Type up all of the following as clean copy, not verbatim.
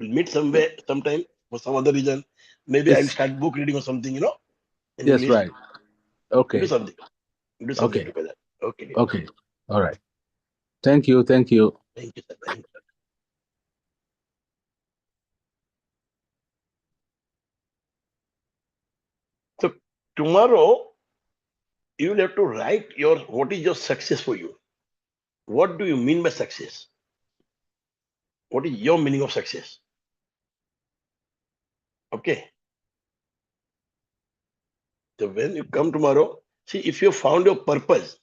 We'll meet somewhere, sometime for some other reason. Maybe I'll It's start book reading or something, in yes, English. right. Do Okay. something. Do something Okay. together. Okay, dear. Okay. All right. Thank you. Thank you. Thank you, sir. Thank you. So tomorrow you will have to write what is your success for you. What do you mean by success? What is your meaning of success? Okay. So when you come tomorrow, see if you found your purpose,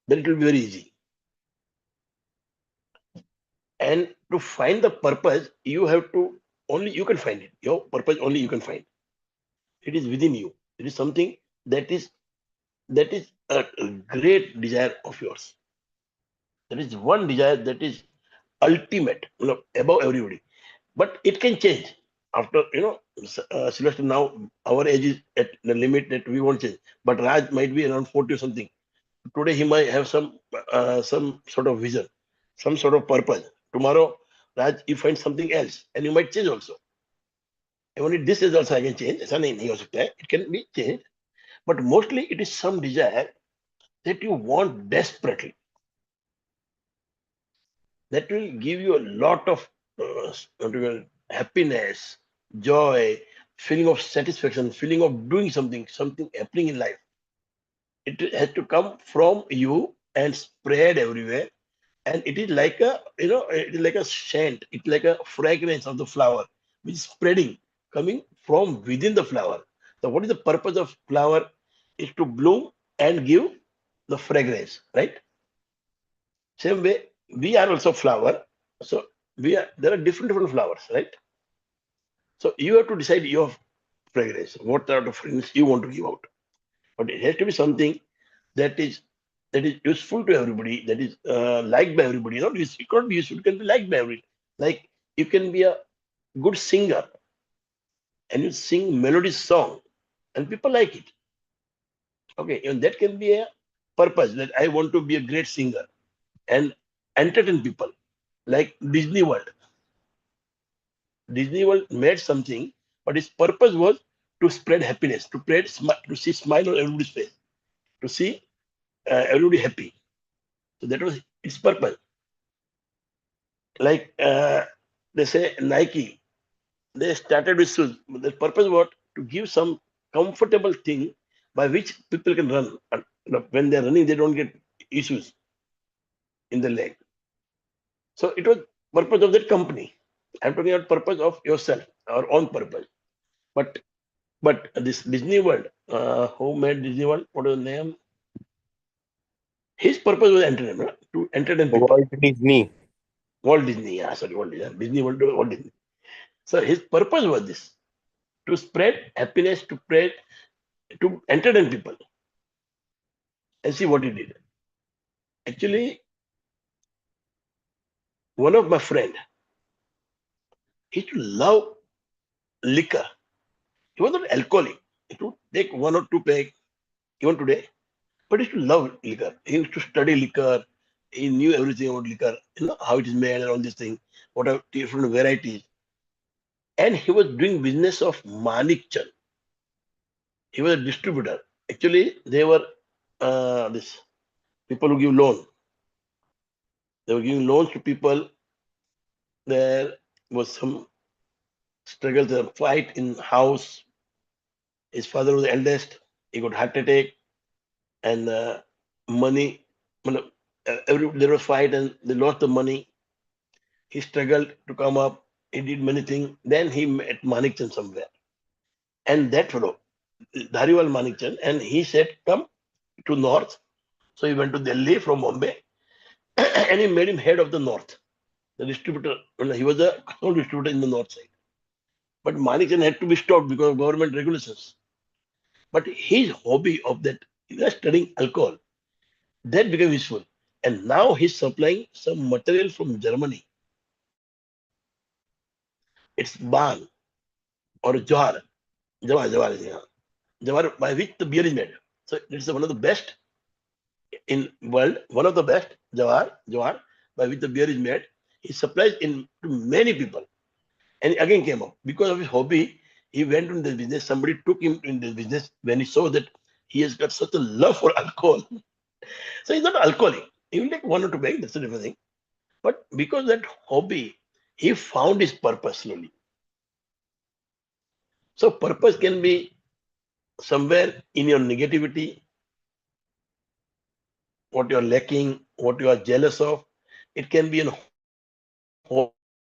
then it will be very easy. And to find the purpose, you have to only you can find it. Your purpose only you can find. It is within you. It is something that is that is a great desire of yours. There is one desire that is ultimate, above everybody. But it can change after Sylvester. Now our age is at the limit that we won't change. But Raj might be around 40 or something. Today he might have some sort of vision, some sort of purpose. Tomorrow, Raj, you find something else, and you might change also. Even if this is also I can change. ऐसा नहीं हो सकता है. It can be changed, but mostly it is some desire that you want desperately. That will give you a lot of happiness, joy, feeling of satisfaction, feeling of doing something happening in life. It has to come from you and spread everywhere. And it is like it is like a scent, it's like a fragrance of the flower, which is spreading, coming from within the flower. So, what is the purpose of flower? Is to bloom and give the fragrance, right? Same way, we are also flower. So there are different flowers, right? So you have to decide your fragrance, what sort of fragrance you want to give out. But it has to be something that is that is useful to everybody, that is liked by everybody. Not it can't be useful, it can be liked by everybody. Like you can be a good singer and you sing melodious song and people like it. Okay, and that can be a purpose that I want to be a great singer and entertain people. Like Disney World. Disney World made something, but its purpose was to spread happiness, to see smile on everybody's face, to see everybody happy. So that was its purpose. Like they say Nike, they started with shoes. The purpose was to give some comfortable thing by which people can run. And, when they're running, they don't get issues in the leg. So it was purpose of that company. I'm talking about purpose of yourself, our own purpose. But this Disney World, who made Disney World? What is the name? His purpose was entertainment, to entertain people. Walt Disney. Walt Disney, yeah, sorry, Walt Disney. Disney World, Walt Disney. So his purpose was this: to spread happiness, to entertain people. And see what he did. Actually, one of my friend, he used to love liquor. He was not alcoholic. He would take one or two peg even today, but he used to love liquor. He used to study liquor. He knew everything about liquor, how it is made and all these things, what are different varieties. And he was doing business of Manik Chand. He was a distributor. Actually, they were this people who give loan. They were giving loans to people. There was some struggle, the fight in house. His father was the eldest. He got heart attack and money. There was fight and they lost the money. He struggled to come up. He did many things. Then he met Manik Chand somewhere. And that fellow, Dhariwal Manik Chand, and he said, come to North. So he went to Delhi from Bombay and he made him head of the North, the distributor. He was a sole distributor in the North side. But Manik Chand had to be stopped because of government regulations. But his hobby of that, studying alcohol, that became useful. And now he's supplying some material from Germany. It's Ban or Johar. Jawar, yeah. Jawar by which the beer is made. So it's one of the best in world, one of the best, Jawar, by which the beer is made. He supplies in to many people. and again came up because of his hobby. He went into the business. Somebody took him in the business when he saw that he has got such a love for alcohol. So he's not alcoholic. He will take one or two bags. That's a different thing. But because that hobby, he found his purpose slowly. So purpose can be somewhere in your negativity, what you're lacking, what you are jealous of. It can be an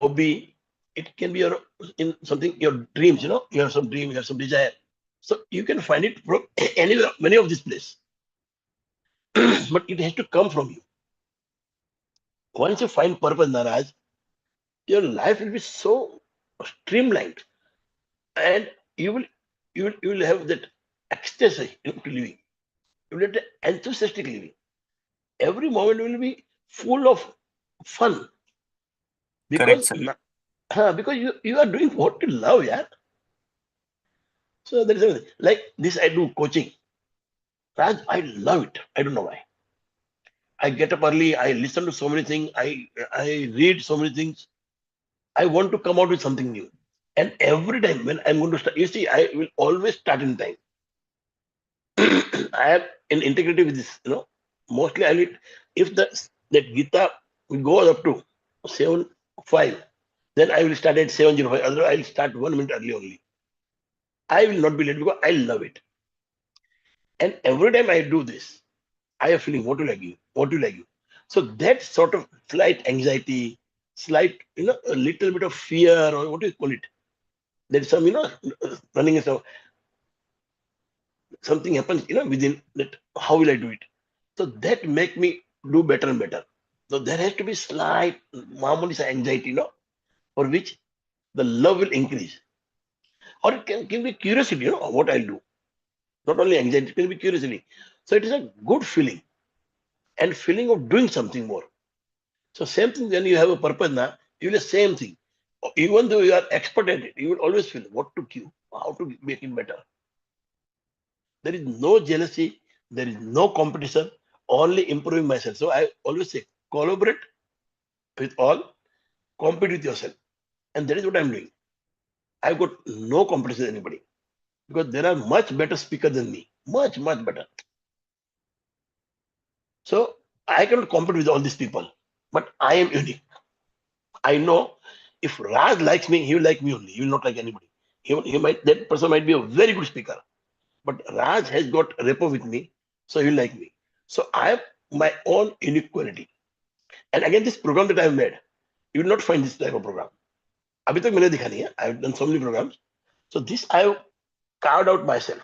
hobby. It can be your in something your dreams. You have some dream, you have some desire. So you can find it from anywhere, many of these places. But it has to come from you. Once you find purpose, Naraj, your life will be so streamlined, and you will have that ecstasy to living. You will have the enthusiastic living. Every moment will be full of fun Correct, because sir. because you are doing what you love, yeah. So there is like this. I do coaching. Raj, I love it. I don't know why. I get up early. I listen to so many things. I read so many things. I want to come out with something new. And every time when I'm going to start, you see, I will always start in time. I am in integrity with this. Mostly I will, if that Gita goes up to 7:05, then I will start at 7:05. Otherwise, I will start 1 minute early only. I will not be late because I love it. And every time I do this, I am feeling what will I give? What will I give? So that sort of slight anxiety, slight, a little bit of fear, or what do you call it? There is some, running is something happens, within that. How will I do it? So that make me do better and better. So there has to be slight, marvelous anxiety, for which the love will increase. Or it can be curiosity, what I'll do. Not only anxiety, it can be curiosity. So it is a good feeling and feeling of doing something more. So same thing when you have a purpose now, you will the same thing. Even though you are expert at it, you will always feel what to give, how to make it better. There is no jealousy, there is no competition, only improving myself. So I always say collaborate with all, compete with yourself. And that is what I'm doing. I've got no competition with anybody because there are much better speakers than me. Much, much better. So I cannot compete with all these people. But I am unique. I know if Raj likes me, he will like me only. He will not like anybody. He might that person might be a very good speaker, but Raj has got rapport with me, so he will like me. So I have my own unique quality. And again, this program that I have made, you will not find this type of program. अभी तक मैंने दिखा नहीं है. I have done so many programs. So this I have carved out myself.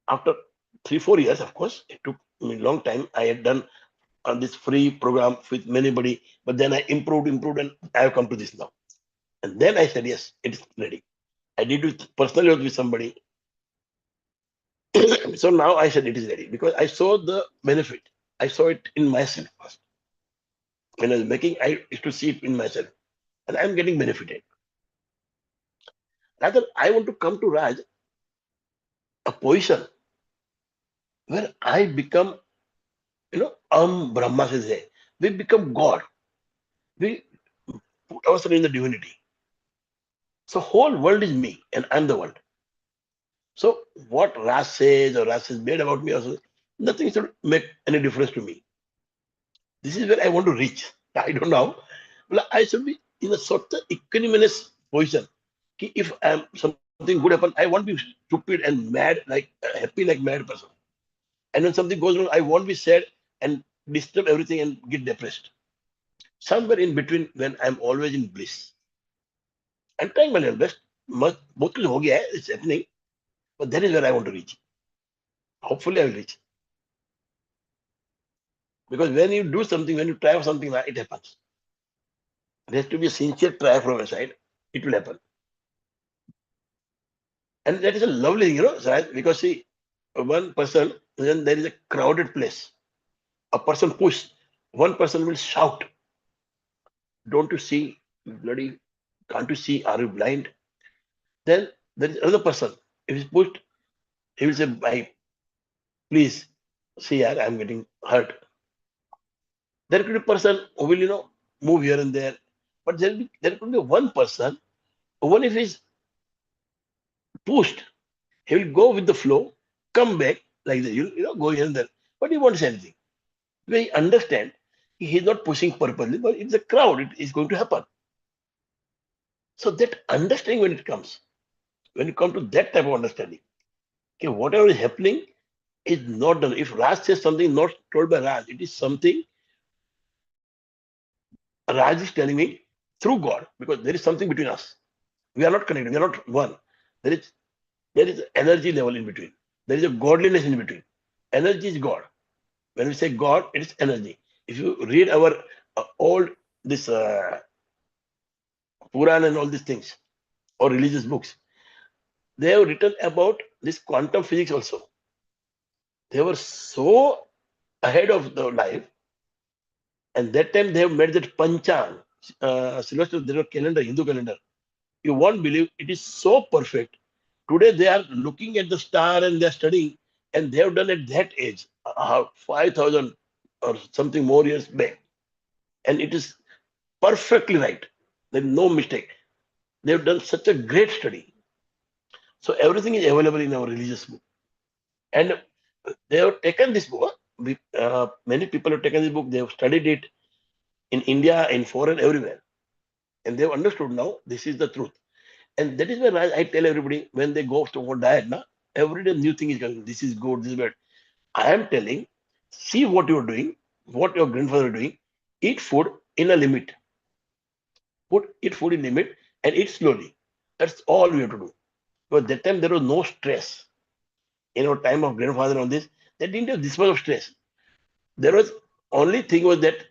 After 3-4 years, of course, it took me a long time. I had done on this free program with anybody, but then I improved, and I have come to this now. And then I said, yes, it is ready. I did it personally with somebody. So now I said it is ready because I saw the benefit. I saw it in myself first. When I was making, I used to see it in myself, and I'm getting benefited. Rather, I want to come to Raj a position where I become, Brahma says, hey, we become God. We put ourselves in the divinity. So whole world is me, and I'm the world. So what Raj says or Raj says made about me also, nothing should make any difference to me. This is where I want to reach. I don't know. Well, I should be in a sort of equanimous position. If something good happen, I won't be stupid and mad, like happy like mad person. And when something goes wrong, I won't be sad and disturb everything and get depressed. Somewhere in between when I'm always in bliss. I'm trying my level best. बहुत कुछ हो गया है, it's happening, but that is where I want to reach. Hopefully I will reach. Because when you do something, when you try for something, it happens. There has to be a sincere try from your side. It will happen. And that is a lovely thing, Sahaj, because see, one person, when there is a crowded place, a person pushes, one person will shout, don't you see, bloody, can't you see, are you blind? Then there is another person, if he's pushed, he will say, bye, please, see, I'm getting hurt. There could be a person who will, move here and there. But there could be one person, even if he's pushed, he will go with the flow, come back like that. Go here and there. But he won't say anything. Because he understand he's not pushing purposely, but it's a crowd, it is going to happen. So that understanding when you come to that type of understanding, okay, whatever is happening is not done. If Raj says something not told by Raj, it is something Raj is telling me through God, because there is something between us. We are not connected, we are not one. There is energy level in between. There is a godliness in between. Energy is God. When we say God, it is energy. If you read our old this Puran and all these things or religious books, they have written about this quantum physics also. They were so ahead of the life, and that time they have made that Panchang, Sylvester, there calendar, Hindu calendar. You won't believe it is so perfect. Today they are looking at the star and they are studying, and they have done at that age, 5,000 or something more years back, and it is perfectly right. There is no mistake. They have done such a great study. So everything is available in our religious book, and they have taken this book. Many people have taken this book. They have studied it in India, in foreign, everywhere, and they have understood now this is the truth. And that is why I tell everybody when they go to diet, na, every day new thing is coming. This is good, this is bad. I am telling, see what you are doing, what your grandfather is doing. Eat food in a limit. Eat food in limit and eat slowly. That's all we have to do. Because that time there was no stress. In our time of grandfather on this, they didn't have this much of stress. There was only thing was that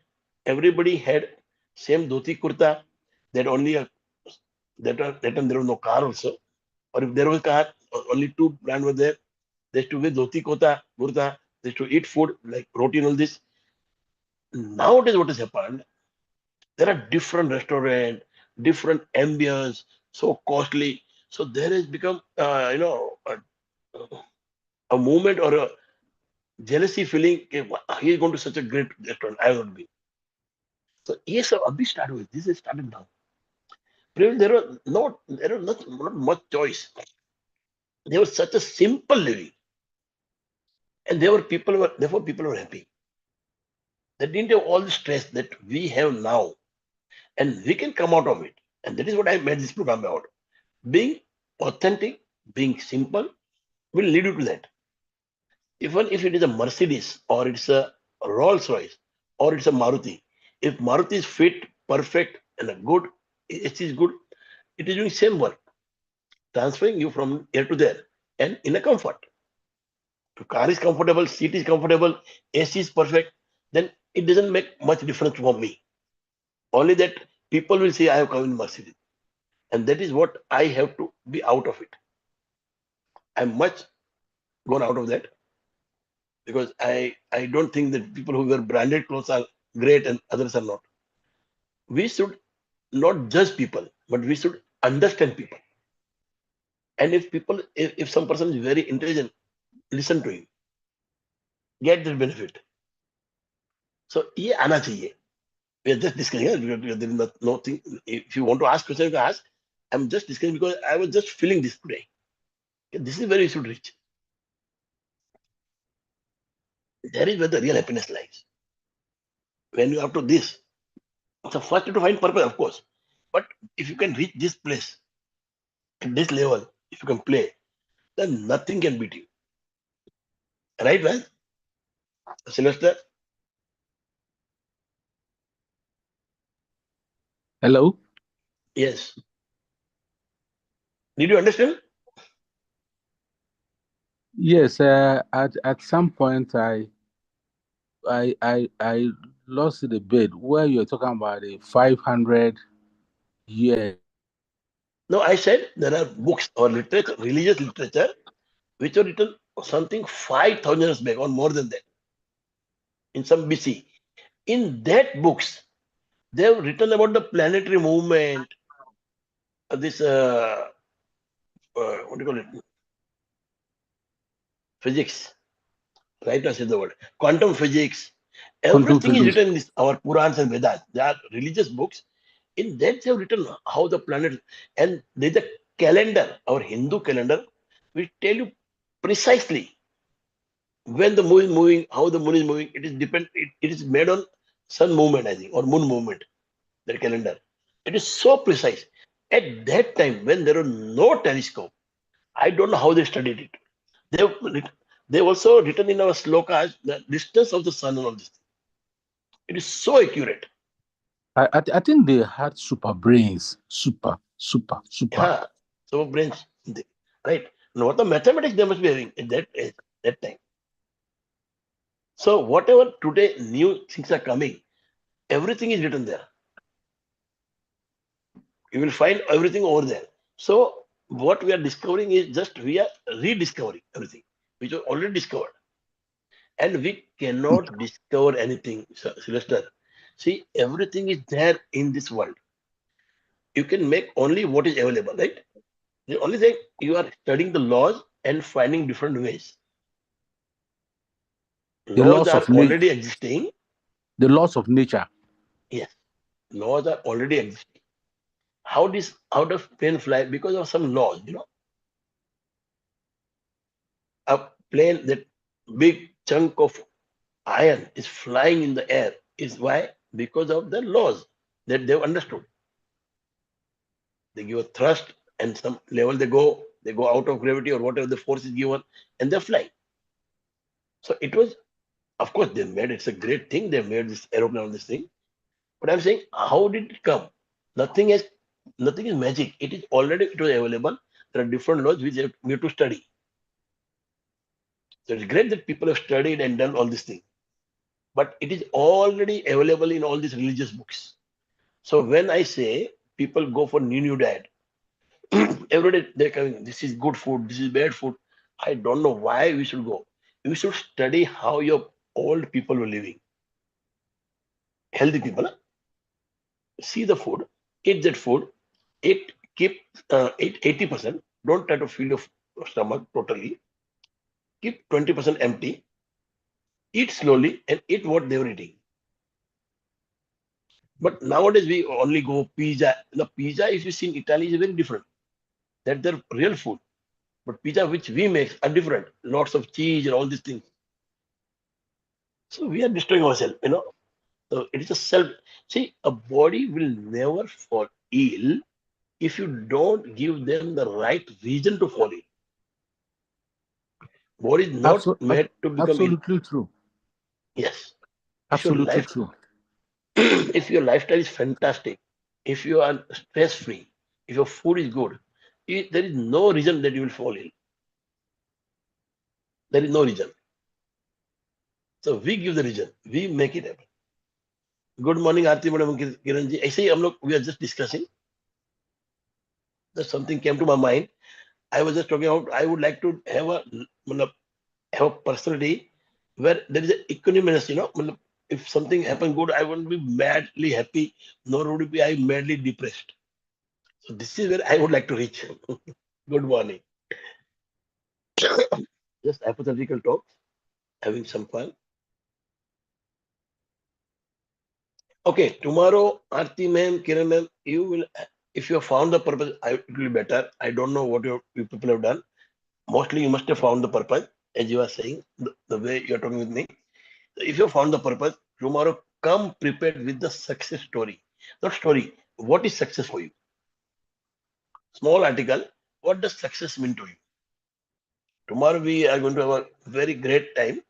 everybody had same dhoti kurta. That only that time there was no car also. Or if there was a car, only two brand were there. They used to wear dhoti kurta. They used to eat food like roti and all this. Nowadays, what has happened? There are different restaurant, different ambience, so costly. So there has become, a movement or a jealousy feeling. He is going to such a great restaurant. I will not be. So yes, Abhi started with this. Is started now. Previously, there was not much choice. There was such a simple living, and therefore people were happy. They didn't have all the stress that we have now, and we can come out of it. And that is what I made this program about. Being authentic, being simple will lead you to that. Even if it is a Mercedes or it's a Rolls Royce or it's a Maruti, if Maruti is fit, perfect, and a good, it is good, it is doing same work, transferring you from here to there and in a comfort. If car is comfortable, seat is comfortable, AC is perfect, then it doesn't make much difference for me. Only that people will say I have come in Mercedes. And that is what I have to be out of it. I'm much gone out of that because I don't think that people who wear branded clothes are great and others are not. We should not judge people, but we should understand people. And if some person is very intelligent, listen to him, get the benefit. So ये आना चाहिए. We are just discussing because there is nothing. If you want to ask questions, you can ask. I'm just discussing because I was just feeling this today. This is where we should reach. There is where the real happiness lies. When you are up to this, so first you have to find purpose, of course. But if you can reach this place, at this level, if you can play, then nothing can beat you. Right, man? Sylvester? Hello? Yes. Did you understand? Yes, at some point I lost the bit where you're talking about the 500 years. No, I said there are books or literature, religious literature, which are written something 5,000 years back or more than that, in some BC. In that books, they have written about the planetary movement, this, what do you call it? Physics. Right now, I said the word. Quantum physics. Quantum Everything is physics. written in this, our Purans and Vedas. They are religious books. In that they have written how the planet, and there's a calendar, our Hindu calendar, will tell you precisely when the moon is moving, how the moon is moving. It is made on sun movement, I think, or moon movement. That calendar. It is so precise. At that time, when there was no telescope, I don't know how they studied it. They've also written in our slokas the distance of the sun and all this. It is so accurate. I think they had super brains. Super. Yeah. So brains, right? Now, what the mathematics they must be having at that time. So whatever today new things are coming, everything is written there. You will find everything over there. So what we are discovering is just we are rediscovering everything which was already discovered, and we cannot discover anything, Sylvester. See, everything is there in this world. You can make only what is available, right? The only thing you are studying the laws and finding different ways. The Laws laws are of nature. already existing. The laws of nature. Yes, laws are already existing. How does plane fly? Because of some laws, A plane, that big chunk of iron is flying in the air. Is why? Because of the laws that they've understood. They give a thrust, and some level they go out of gravity or whatever the force is given, and they fly. So it was, of course, they made it's a great thing. They made this aeroplane on this thing. But I'm saying, how did it come? Nothing is nothing is magic. It was available. There are different laws which we have to study. So it's great that people have studied and done all these things. But it is already available in all these religious books. So when I say people go for new diet, every day they're coming, this is good food, this is bad food. I don't know why we should go. We should study how your old people were living. Healthy people, huh? See the food, eat that food, eat 80%. Don't try to fill your stomach totally. Keep 20% empty. Eat slowly and eat what they were eating. But nowadays we only go pizza. The pizza, if you see in Italy, is very different. That's their real food. But pizza which we make are different. Lots of cheese and all these things. So we are destroying ourselves. So it is a self. See, a body will never fall ill if you don't give them the right reason to fall ill. Body is not made to become ill. Absolutely true. Yes. If your Absolutely life, true. if your lifestyle is fantastic, if you are stress free, if your food is good, there is no reason that you will fall ill. There is no reason. So we give the reason. We make it happen. Good morning, Aarti madam, Kiran ji. ऐसे ही हम लोग we are just discussing. That something came to my mind. I was just talking about. I would like to have a personality where there is an equanimous. If something happens good, I won't be madly happy, nor would be I madly depressed. So this is where I would like to reach. Good morning. Just hypothetical talk, having some fun. Okay, tomorrow, Aarti ma'am, Kiran ma'am, you will, if you have found the purpose, it will be better. I don't know what you people have done. Mostly you must have found the purpose, as you are saying, the way you are talking with me. So if you have found the purpose, tomorrow come prepared with the success story. Not story. What is success for you? Small article. What does success mean to you? Tomorrow we are going to have a very great time.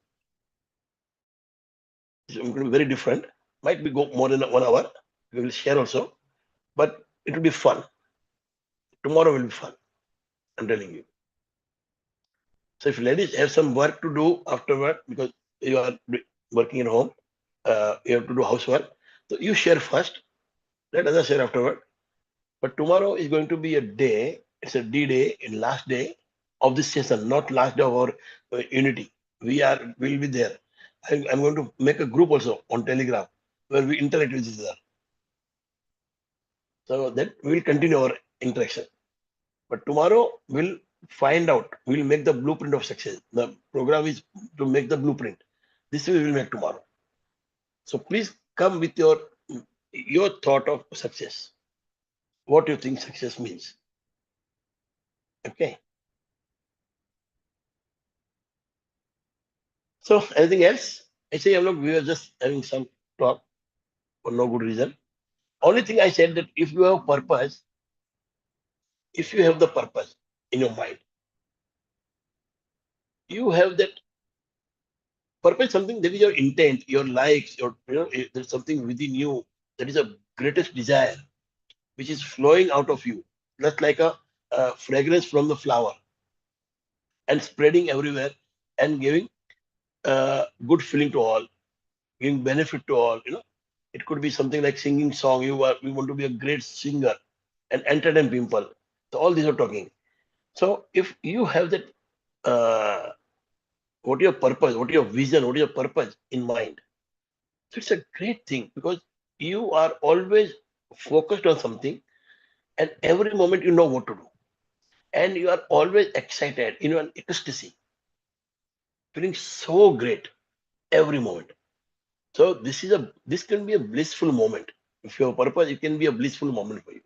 It's going to be very different. Might be go more than 1 hour. We will share also, but it will be fun. Tomorrow will be fun. I'm telling you. So if ladies have some work to do afterward because you are working at home, you have to do housework. So you share first. Let others share afterward. But tomorrow is going to be a day. It's a D day, and last day of this session, not last day of our unity. Will be there. I'm going to make a group also on Telegram where we interact with each other. So that we will continue our interaction. But tomorrow we'll find out. We'll make the blueprint of success. The program is to make the blueprint. This we will make tomorrow. So please come with your thought of success. what you think success means. Okay. So anything else? I say, look, we were just having some talk for no good reason. Only thing I said that if you have purpose, if you have the purpose in your mind, you have that purpose, something that is your intent, your likes, your there's something within you that is a greatest desire, which is flowing out of you, just like a fragrance from the flower and spreading everywhere and giving good feeling to all, giving benefit to all. It could be something like singing song. You want to be a great singer and entertain people. So all these are talking. So if you have that, what your purpose, what your vision, what your purpose in mind, so it's a great thing because you are always focused on something, and every moment you know what to do, and you are always excited, an ecstasy, feeling so great every moment. So this can be a blissful moment. If you have purpose, it can be a blissful moment for you.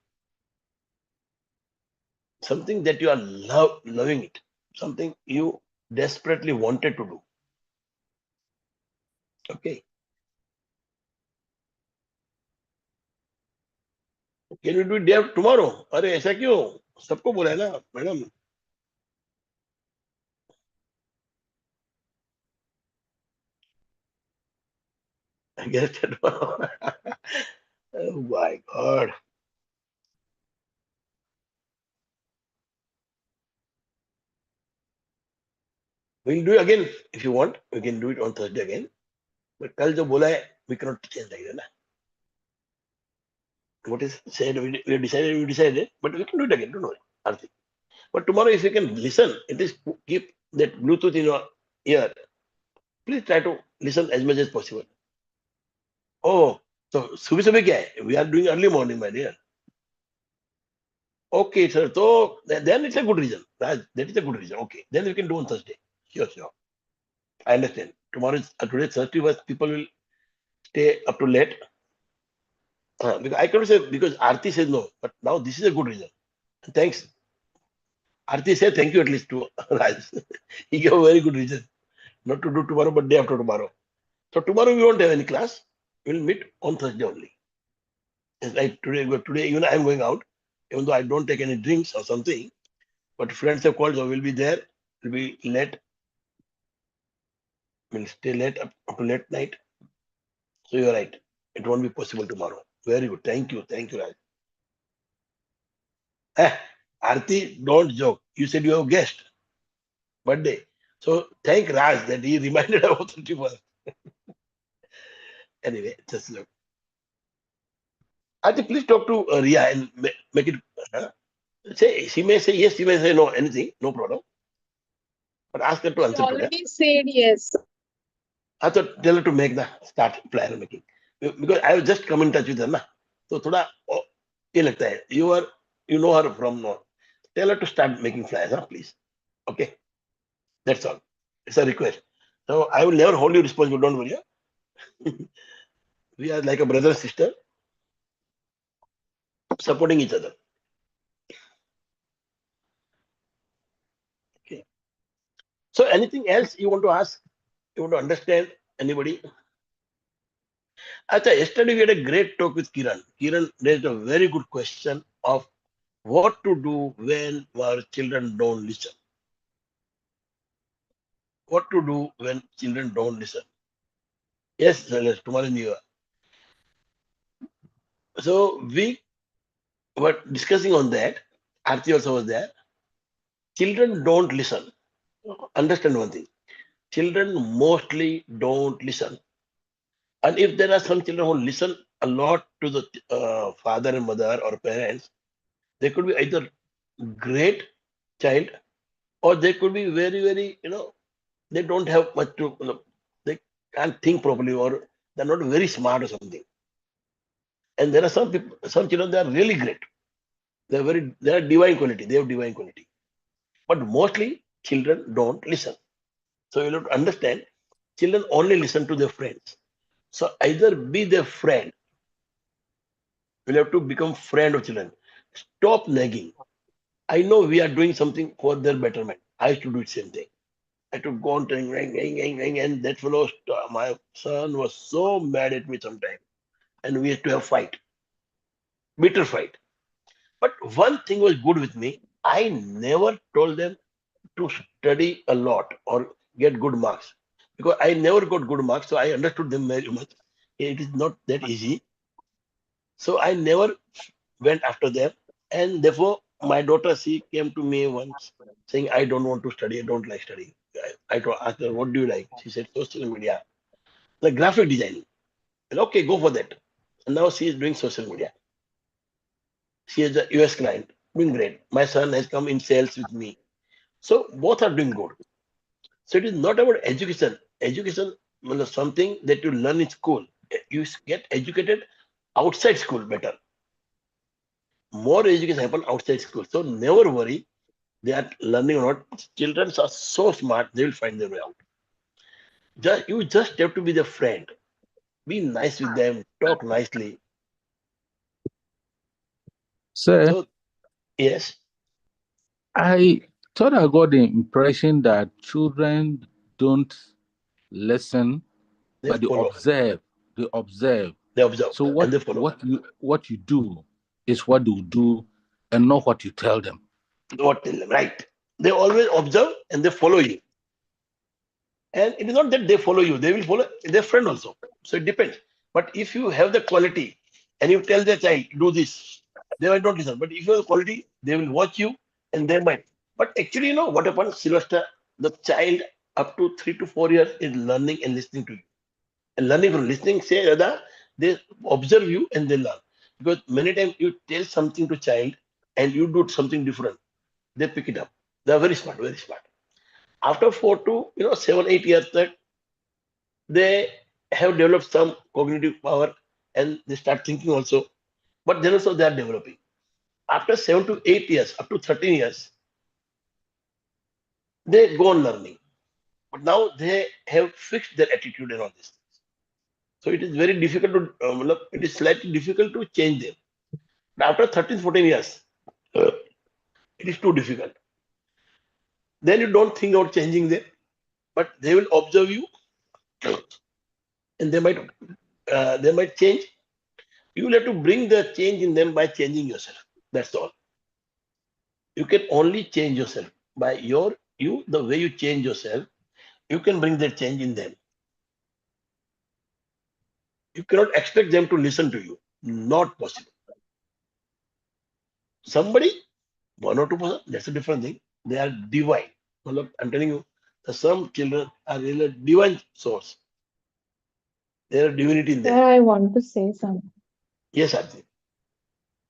Something that you are loving it, something you desperately wanted to do. Okay. Can you do it day after tomorrow? अरे ऐसा क्यों? सबको बोला है ना madam. I guess tomorrow. Oh my God. We'll do it again if you want. We can do it on Thursday again. But कल जो बोला है, we cannot change like that. What is said, we decided, but we can do it again. Don't worry, Arti. But tomorrow, if you can listen, at least keep that Bluetooth in your ear. Please try to listen as much as possible. Oh, so सुबह सुबह क्या है? We are doing early morning, my dear. Okay, sir. So then it's a good reason. That is a good reason. Okay, then we can do on Thursday. Sure, sure. I understand. Tomorrow is today Thursday, but people will stay up to late. Because I cannot say because Aarti says no, but now this is a good reason. Thanks. Aarti said thank you at least to Raj. He gave a very good reason not to do tomorrow, but day after tomorrow. So tomorrow we won't have any class. We'll meet on Thursday only. It's like today even I'm going out, even though I don't take any drinks or something. But friends have called, so we'll be there. We'll be late. We'll stay late up to late night. So you're right. It won't be possible tomorrow. Very good. Thank you. Thank you, Raj. Aarti, don't joke. You said you have a guest birthday. So thank Raj that he reminded about 31st. Anyway, just look. Aarti, please talk to Ria and make it. Say she may say yes, she may say no, anything, no problem. But ask her to She answer today. already said yes. I thought tell her to make the start plan making because I was just come in touch with her ना तो थोड़ा ये लगता है you know her from no tell her to start making flyers please. Okay, that's all. It's a request. So I will never hold you responsible, don't worry. We are like a brother sister supporting each other. Okay, so anything else you want to ask, you want to understand, anybody? Acha, yesterday we had a great talk with Kiran raised a very good question of what to do when our children don't listen. What to do when children don't listen? Yes, tomorrow New Year. So we were discussing on that. Aarti also was there. Children don't listen. Understand one thing. Children mostly don't listen. And if there are some children who listen a lot to the father and mother or parents, they could be either great child or they could be very, very, they don't have much to, they can't think properly or they're not very smart or something. And there are some people, some children, they are really great. They are divine quality. They have divine quality. But mostly children don't listen. So you have to understand, children only listen to their friends. So either be their friend. You have to become friend of children. Stop nagging. I know we are doing something for their betterment. I used to do the same thing. I had to go on telling, and that fellow, my son was so mad at me sometimes. And we had to have fight, bitter fight. But one thing was good with me. I never told them to study a lot or get good marks because I never got good marks. So I understood them very much. It is not that easy. So I never went after them. And therefore, my daughter, she came to me once saying, I don't want to study. I don't like studying. Asked her, what do you like? She said, social media, like graphic designing. And okay, go for that. And now she is doing social media. She is a US client, doing great. My son has come in sales with me. So both are doing good. So it is not about education. Education is something that you learn in school. You get educated outside school better. More education happen outside school. So never worry they are learning or not. Children are so smart, they will find their way out. You just have to be their friend. Be nice with them, talk nicely. Sir, So yes, I thought I got the impression that children don't listen, they but they follow, observe. They observe. they observe, So and what they follow. what you do is what they do, and not what you tell them. What tell them, right? They always observe and they follow you. And it is not that they follow you, they will follow their friend also. So it depends. But if you have the quality and you tell the child, do this, they might not listen. But if you have the quality, they will watch you and they might. But actually, you know what happens, Sylvester? The child up to 3 to 4 years is learning and listening to you. And learning from listening, say rather, they observe you and they learn. Because many times you tell something to child and you do something different, they pick it up. They are very smart, very smart. After 4 to 7, 8 years, that they have developed some cognitive power and they start thinking also. But then also they are developing. After 7 to 8 years, up to 13 years, they go on learning. But now they have fixed their attitude and all this. So it is very difficult to, it is slightly difficult to change them. But after 13, 14 years, uh, it is too difficult. Then you don't think about changing them, but they will observe you and they might change. You will have to bring the change in them by changing yourself. That's all. You can only change yourself by the way you change yourself. You can bring that change in them. You cannot expect them to listen to you. Not possible. Somebody, 1 or 2%, that's a different thing. They are divine. I'm telling you, some children are really a divine source. There are divinity in them. Sir, I want to say something. Yes, Arjun.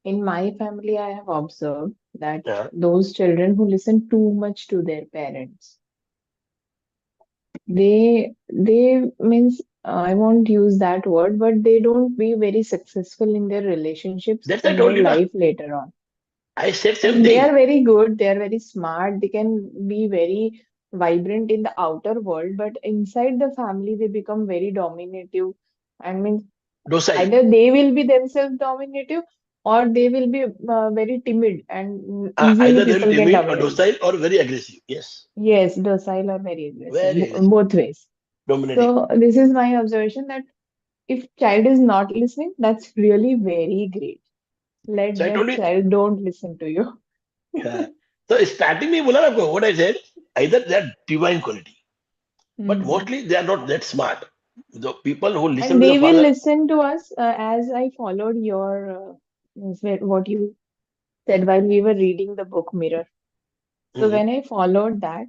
In my family, I have observed that Yeah. those children who listen too much to their parents, they means I won't use that word, but they don't be very successful in their relationships That's I in told their you, na. life later on. I said Like same they thing. are very good, they are very smart, they can be very vibrant in the outer world, but inside the family they become very dominative. I mean, Docile. either they will be themselves dominative or they will be very timid and easily Either they will people get timid or away. docile or very aggressive. Yes. Yes, docile or very aggressive, Very aggressive. both ways. Dominating. So this is my observation that if child is not listening, that's really very great. So Let I told that you, child don't listen to you. yeah. So starting me, बोला ना आपको, what I said, either they are divine quality, but Hmm. mostly they are not that smart. The people who listen And to the they will father, listen to us as I followed your what you said while we were reading the book Mirror. So mhm, when I followed that,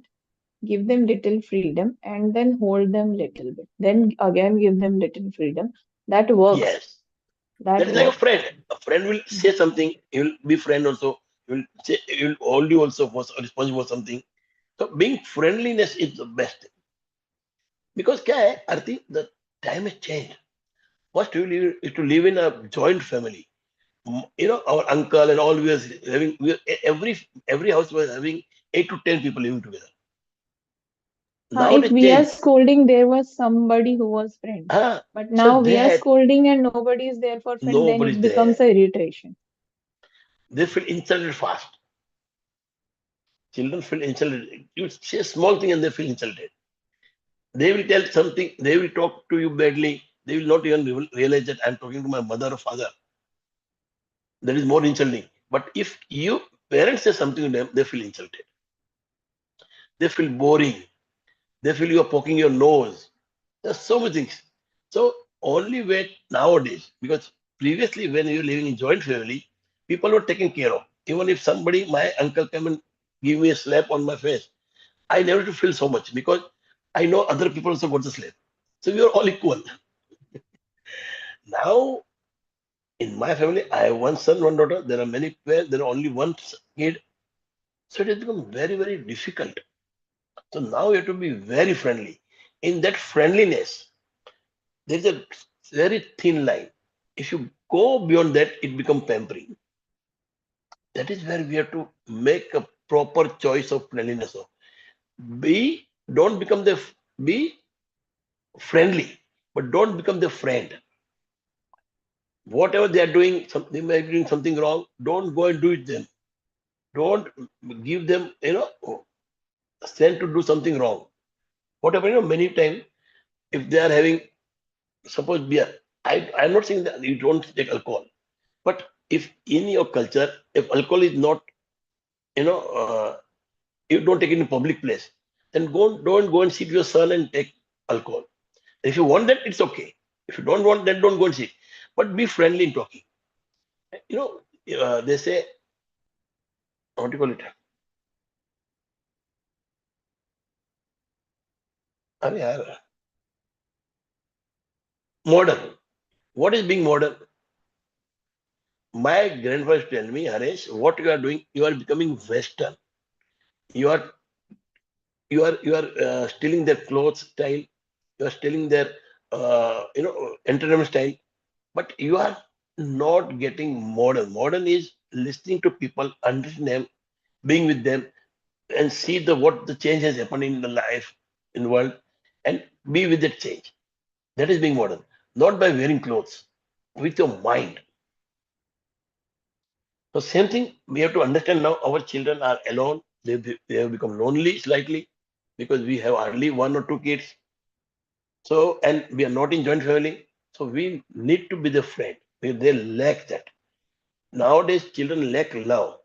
give them little freedom and then hold them little bit. Then again give them little freedom. That works. yes, that That is like a works. friend. A friend will say something, he will be friend also. He will hold you also for responsible for something. So being friendliness is the best thing. Because क्या है, Arti, the time has changed. First, you live, is to live in a joint family. Our uncle and all every house was having 8 to 10 people living together. Now If they we are change. scolding, there was somebody who was friend. But So now they we are had scolding and nobody is there for friend, then it nobody's there. becomes a irritation. they feel insulted fast. Children feel insulted. You say a small thing and they feel insulted. They will tell something, they will talk to you badly. They will not even realize that I'm talking to my mother or father. That is more insulting. But if you parents say something to them, they feel insulted. They feel boring. They feel you are poking your nose. There's so many things. So only way nowadays, because previously when you were living in joint family, people were taken care of. Even if somebody, my uncle come and give me a slap on my face, I never to feel so much because I know other people also got the slap. So we are all equal. Now in my family, I have one son, one daughter. There are many where there are only one kid. So it has become very, very difficult. So now you have to be very friendly. In that friendliness, there is a very thin line. If you go beyond that, it becomes pampering. That is where we have to make a proper choice of friendliness. So be don't become the be friendly, but don't become the friend. Whatever they are doing, they may be doing something wrong. Don't go and do it then. Don't give them, send to do something wrong. Whatever, many times if they are having, suppose beer, I'm not saying that you don't take alcohol, but if in your culture, if alcohol is not, you know, you don't take it in public place, then don't go and sit with your son and take alcohol. If you want that, it's okay. If you don't want that, don't go and sit. But be friendly in talking. You know, they say, what do you call it? अरे यार, modern. What is being modern? My grandfather tell me, Harish, what you are doing, you are becoming Western. You are stealing their clothes style. You are stealing their entertainment style. But you are not getting modern. Modern is listening to people, understand them, being with them, and see the what the change has happened in the life, in the world, and be with that change. That is being modern. Not by wearing clothes, with your mind. So same thing, we have to understand now our children are alone. They have become lonely slightly because we have hardly one or two kids. So, and we are not in joint family. So we need to be the friend. They lack that. Nowadays, children lack love.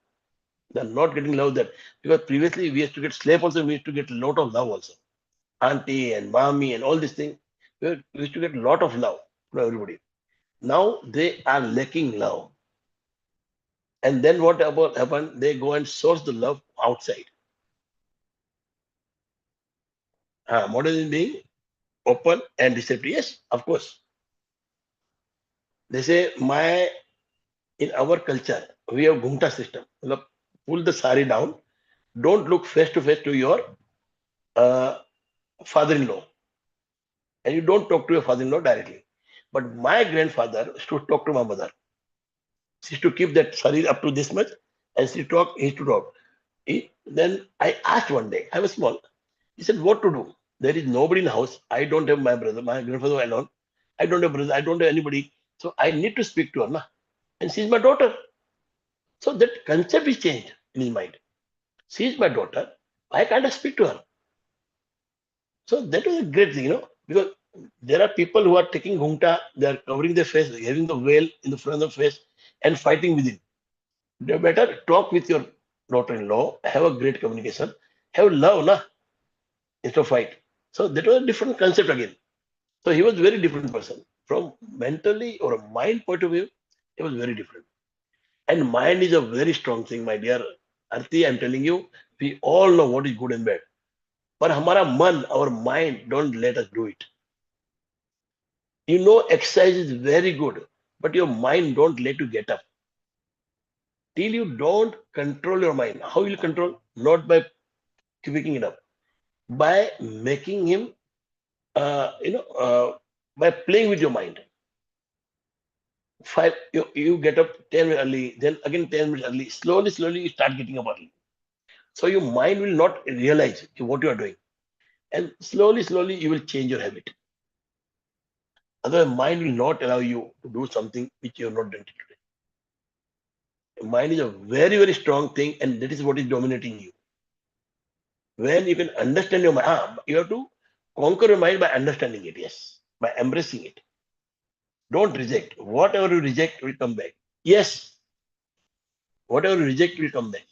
They're not getting love that because previously we used to get slave also, we used to get a lot of love also. Auntie and mommy and all these things. We used to get a lot of love from everybody. Now they are lacking love. And then what about happen? They go and source the love outside. Modern is being open and receptive. Yes, of course. They say in our culture we have ghunta system. Look, pull the sari down. Don't look face to face to your uh, father-in-law, and you don't talk to your father-in-law directly. But my grandfather used to talk to my mother. She used to keep that sari up to this much, and he used to talk. Then I asked one day, I was small. He said, "What to do? There is nobody in the house. I don't have my brother. My grandfather was alone. I don't have brother. I don't have anybody. So I need to speak to her, na? And she's my daughter." So that concept is changed in his mind. She is my daughter. Why can't I speak to her? So that was a great thing, because there are people who are taking ghunta, they are covering their face, having the veil in the front of the face, and fighting within. They better talk with your daughter-in-law, have a great communication, have love, na, instead of fight. So that was a different concept again. So he was very different person. From mentally or a mind point of view, he was very different. And mind is a very strong thing, my dear Arti. I'm telling you, we all know what is good and bad. But हमारा मन, our mind, don't let us do it. Exercise is very good, but your mind don't let you get up. Till you don't control your mind. How will you control? Not by picking it up, by making him, by playing with your mind. You get up 10 minutes early, then again 10 minutes early. Slowly, you start getting up early. So your mind will not realize what you are doing. And slowly, you will change your habit. Otherwise, mind will not allow you to do something which you have not done today. Mind is a very, very strong thing, and that is what is dominating you. When you can understand your mind, you have to conquer your mind by understanding it, yes, by embracing it. Don't reject. Whatever you reject will come back. Yes, whatever you reject will come back.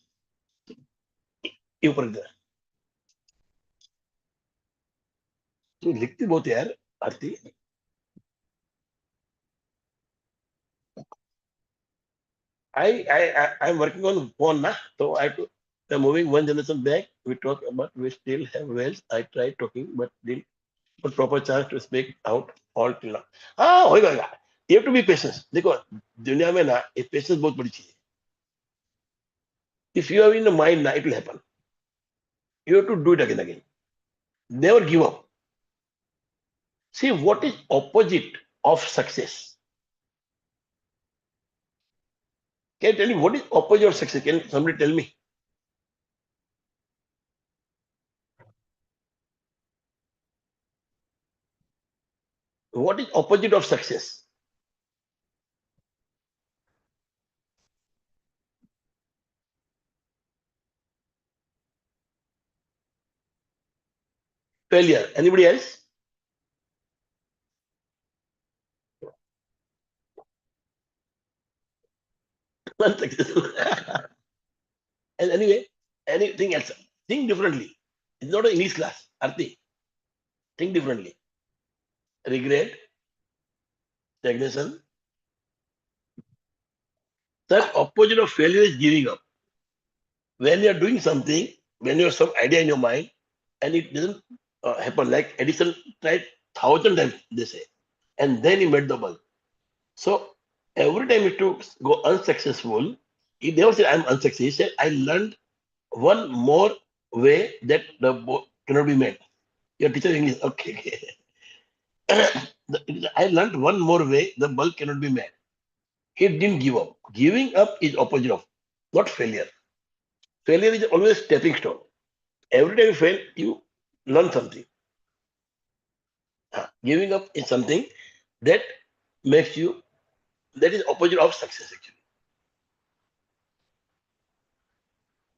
ये ऊपर इधर तू लिखती बहुत है यार आरती I'm working on phone na so I have to I'm moving one generation back we talk about we still have wells I tried talking but didn't put proper chance to speak out all till now हाँ होएगा you have to be patient देखो दुनिया में ना ये patience बहुत बड़ी चीज है if you have in the mind ना it will happen you have to do it again never give up see what is opposite of success can you tell me what is opposite of success can somebody tell me what is opposite of success failure anybody else unsuccessful and anyway anything else think differently it's not an English class Arti think differently regret stagnation the opposite of failure is giving up when you are doing something when you have some idea in your mind and it doesn't happen like Edison tried 1,000 times they say and then he made the bulb so every time it to go unsuccessful he never said I'm unsuccessful he said I learned one more way that the boat cannot be made your teacher English okay, okay. I learned one more way the bulb cannot be made he didn't give up giving up is opposite of not failure failure is always a stepping stone every time you fail you learn something giving up is something that makes you that is opposite of success actually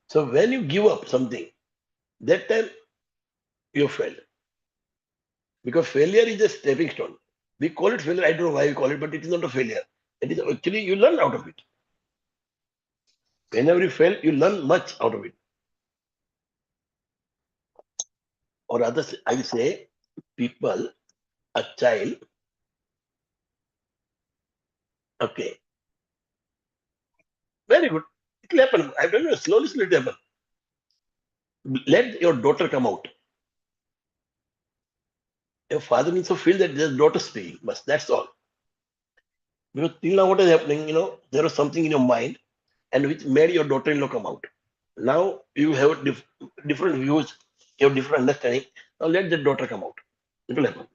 so when you give up something that time you failed because failure is a stepping stone we call it failure I don't know why we call it but it is not a failure it is actually you learn out of it whenever you fail you learn much out of it or others I will say people a child okay very good it will happen I've done it slowly it will happen let your daughter come out your father needs to feel that their daughter speaking but that's all because till now what is happening there was something in your mind and which made your daughter-in-law come out now you have different views you have different understanding now let the daughter come out it will happen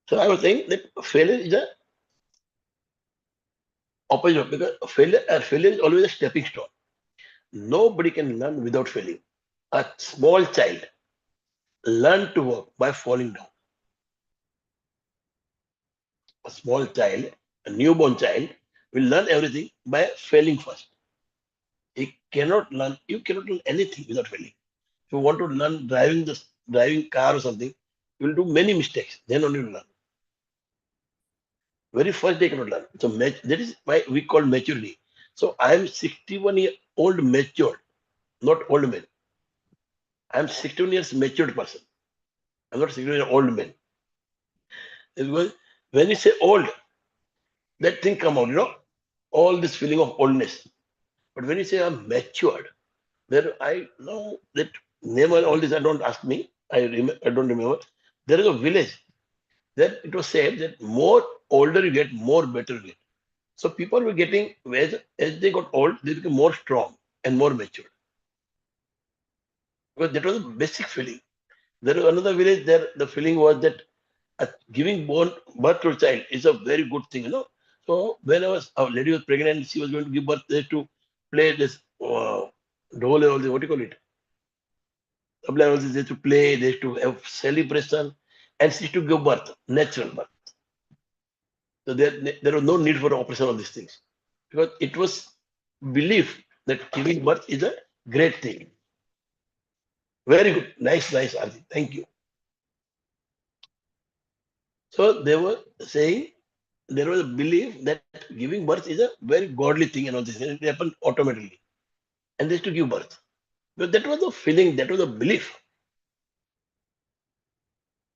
so I was saying that failure is a opposite because failure is always a stepping stone nobody can learn without failing a small child learn to walk by falling down a small child a newborn child will learn everything by failing first he cannot learn you cannot learn anything without failing if you want to learn driving car or something you will do many mistakes then only you will learn very first they cannot learn so that is why we call maturity so I am 61 year old matured not old man I am 61 years matured person I'm not 61 year old man because when you say old that thing come out all this feeling of oldness but when you say I'm matured there I know that name and all this I don't ask me I don't remember there is a village that it was said that more older you get more better you get so people were getting as they got old they became more strong and more mature because that was a basic feeling there was another village there the feeling was that giving birth to a child is a very good thing so when our lady was pregnant she was going to give birth they had to play this dole and all this what do you call it tabla and all this they had to play they had to have celebration and she used to give birth natural birth So there was no need for operation of these things because it was belief that giving birth is a great thing. Very good. Nice, Arti. Thank you. So they were saying there was a belief that giving birth is a very godly thing and all this. And it happened automatically. And they used to give birth. But that was the feeling, that was the belief.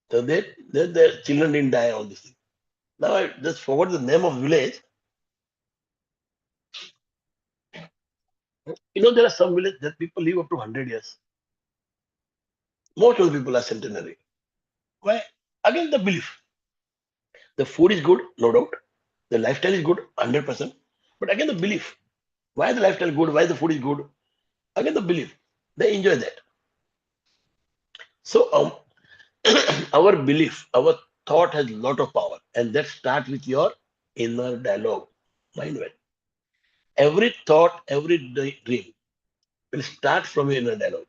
So their children didn't die, all this thing. Now I just forgot the name of village. You know, there are some villages that people live up to 100 years. Most of the people are centenary. Why? Again, the belief. The food is good, no doubt. The lifestyle is good, 100%. But again, the belief. Why the lifestyle good? Why the food is good? Again, the belief. They enjoy that. So our belief, our thought has a lot of power, and that starts with your inner dialogue, mind well. Every thought, every dream will start from your inner dialogue.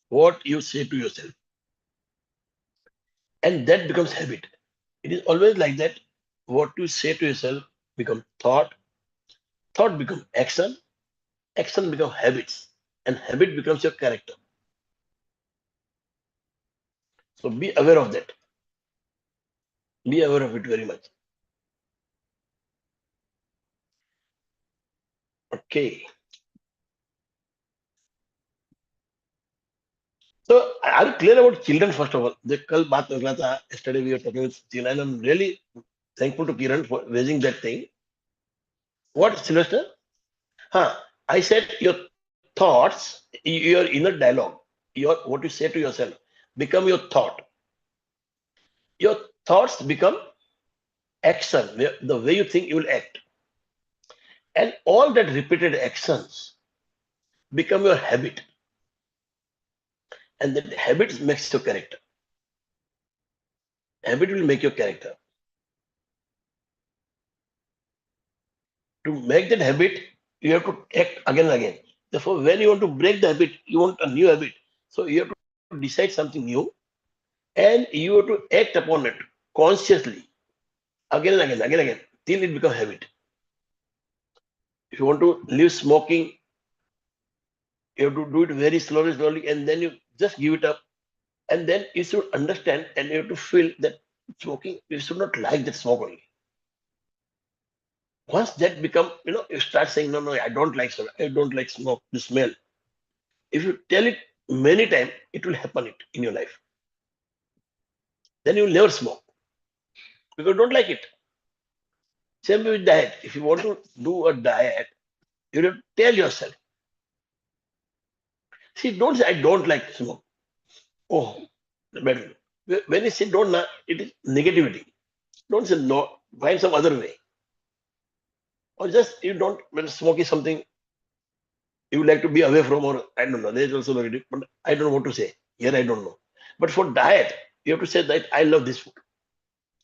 What you say to yourself, and that becomes habit. It is always like that. What you say to yourself become thought, thought become action, action become habits, and habit becomes your character. So be aware of that. Be aware of it very much. Okay. So are you clear about children first of all? The kal baat निकला था. Yesterday we were talking with children, and I'm really thankful to Kiran for raising that thing. What, Sylvester? Huh? I said your thoughts, your inner dialogue, your what you say to yourself, become your thought. Your thoughts become action. The way you think, you will act, and all that repeated actions become your habit, and that habit makes your character. Habit will make your character. To make that habit, you have to act again and again. Therefore, when you want to break the habit, you want a new habit. So you have to decide something new, and you have to act upon it consciously again and again, till it becomes habit. If you want to leave smoking, you have to do it very slowly, and then you just give it up. And then you should understand and you have to feel that smoking, you should not like that smoke only. Once that become, you start saying, no, I don't like smoke, I don't like smoke, the smell. If you tell it many times, it will happen it in your life. Then you will never smoke because you don't like it. Same way with diet. If you want to do a diet, you have to tell yourself. See, don't say I don't like smoke. Oh, better. When you say don't, it is negativity. Don't say no. Find some other way. Or just you don't, when smoke is something you would like to be away from, or I don't know, there's also very different, but I don't know what to say. Here I don't know. But for diet, you have to say that I love this food.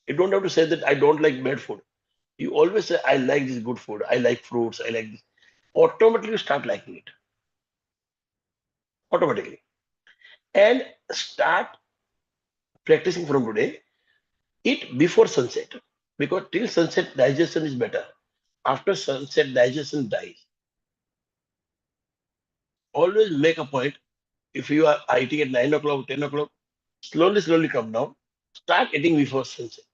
You don't have to say that I don't like bad food. You always say I like this good food. I like fruits. I like this. Automatically you start liking it. Automatically. And start practicing from today. Eat before sunset. Because till sunset digestion is better. After sunset digestion dies. Always make a point. If you are eating at 9 o'clock, 10 o'clock, slowly come down. Start eating before sunset.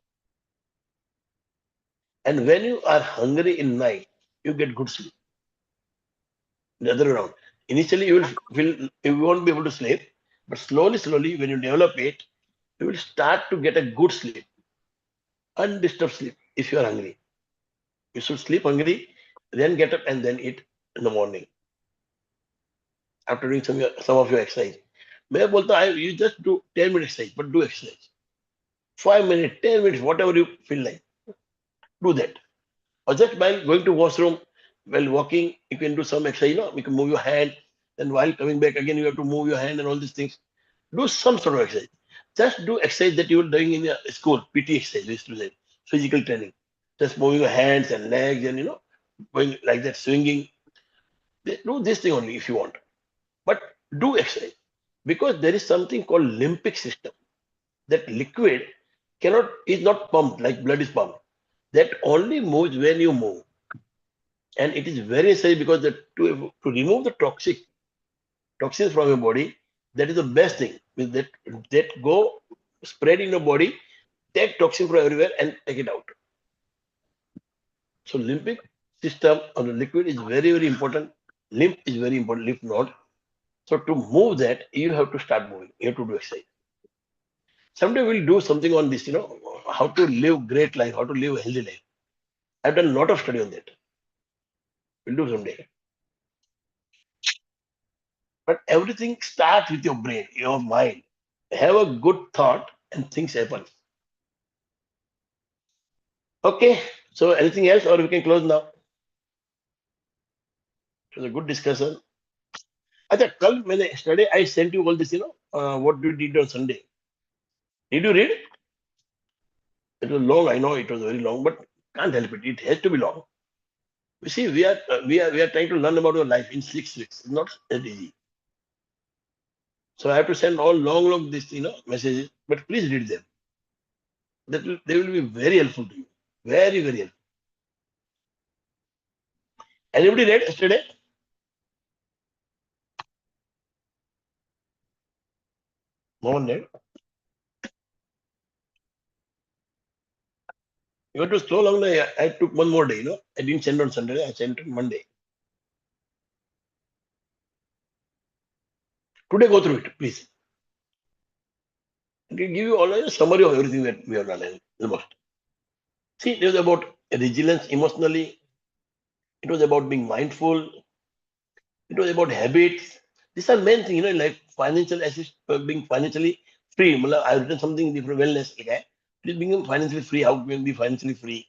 And when you are hungry in night, you get good sleep. The other way around. Initially, you will feel you won't be able to sleep, but slowly, when you develop it, you will start to get a good sleep, undisturbed sleep. If you are hungry, you should sleep hungry, then get up and then eat in the morning after doing some of your exercise. मैं बोलता हूँ, you just do 10 minutes exercise, but do exercise. 5 minutes, 10 minutes, whatever you feel like, do that. Or just while going to washroom, while walking, you can do some exercise. You can move your hand, and while coming back again, you have to move your hand and all these things. Do some sort of exercise. Just do exercise that you were doing in your school, PT exercise, we used to say, physical training. Just moving your hands and legs and going like that, swinging. Do this thing only if you want. But do exercise. Because there is something called limbic system. That liquid is not pumped like blood is pumped. That only moves when you move. And it is very necessary because to remove the toxins from your body, that is the best thing. With that go spread in your body, take toxin from everywhere and take it out. So lymphatic system of the liquid is very, very important. Lymph is very important, lymph node. So to move that, you have to start moving. You have to do exercise. Someday we'll do something on this, how to live great life, how to live a healthy life. I've done a lot of study on that. We'll do someday. But everything starts with your brain, your mind. Have a good thought and things happen. Okay. So anything else or we can close now? It was a good discussion. अच्छा कल मैंने yesterday I sent you all this, what we did on Sunday. Did you read? It was long. I know it was very long, but can't help it. It has to be long. You see, we are trying to learn about your life in 6 weeks. It's not that easy. So I have to send all long this, messages. But please read them. They will be very helpful to you. Very, very helpful. Anybody read yesterday? No one read. It was so long. I took one more day. I didn't send on Sunday. I sent on Monday. Today, go through it, please. It will give you all a summary of everything that we have done. Almost. See, it was about resilience emotionally. It was about being mindful. It was about habits. These are main things, like financial assist, being financially free. I've written something different, wellness. Okay? It is being financially free. How can you be financially free?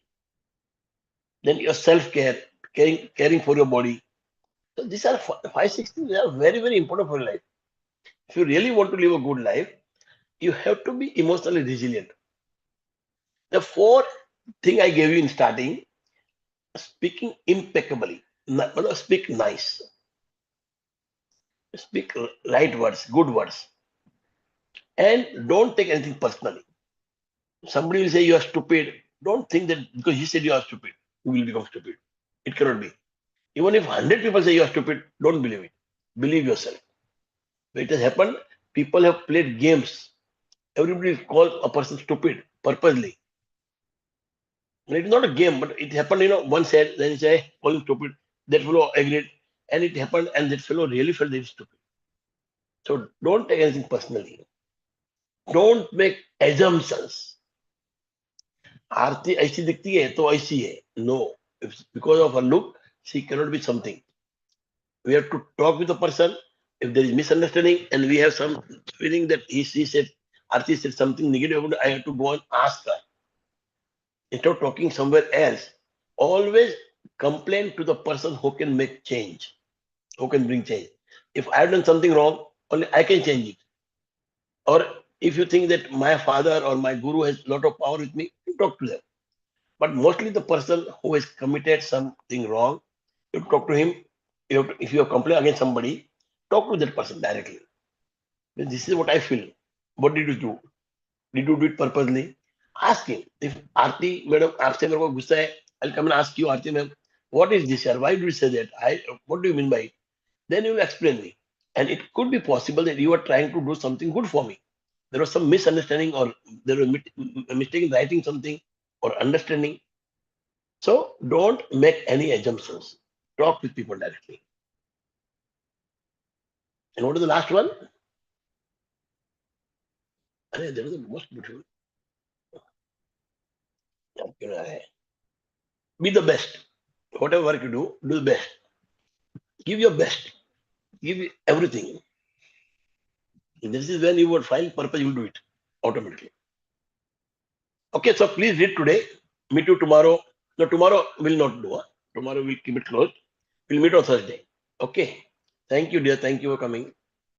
Then your self-care, caring for your body. So these are 5, 6 things. They are very, very important for your life. If you really want to live a good life, you have to be emotionally resilient. The 4 thing I gave you in starting: speaking impeccably, speak nice, speak right words, good words, and don't take anything personally. Somebody will say you are stupid. Don't think that because he said you are stupid, you will become stupid. It cannot be. Even if 100 people say you are stupid, don't believe it. Believe yourself. When it has happened, people have played games. Everybody calls a person stupid purposely. And it is not a game, but it happened, one said, then he said, call him stupid. That fellow agreed. And it happened, and that fellow really felt that he's stupid. So don't take anything personally. Don't make assumptions. आरती ऐसी दिखती है तो ऐसी है. No, because of her look, she cannot be something. We have to talk with the person. If there is misunderstanding and we have some feeling that she said, Aarti said something negative, I have to go and ask her. Instead of talking somewhere else, always complain to the person who can make change, who can bring change. If I have done something wrong, only I can change it. Or if you think that my father or my guru has a lot of power with me, talk to them. But mostly the person who has committed something wrong, you talk to him. If you have complained against somebody, talk to that person directly. This is what I feel. What did you do? Did you do it purposely? Ask him. If Aarti, madam, आपसे मेरे को गुस्सा है, I'll come and ask you, Aarti ma'am, what is this here? Why do you say that? What do you mean by it? Then you will explain me. And it could be possible that you are trying to do something good for me. There was some misunderstanding or there was a mistake in writing something or understanding. So don't make any assumptions. Talk with people directly. And what is the last one? That is the most beautiful. Be the best. Whatever work you do the best. Give your best. Give everything. And this is when you would find purpose, you will do it automatically. Okay, so please read today. Meet you tomorrow. No, tomorrow we'll not do. Tomorrow we'll keep it closed. We'll meet on Thursday. Okay. Thank you, dear. Thank you for coming.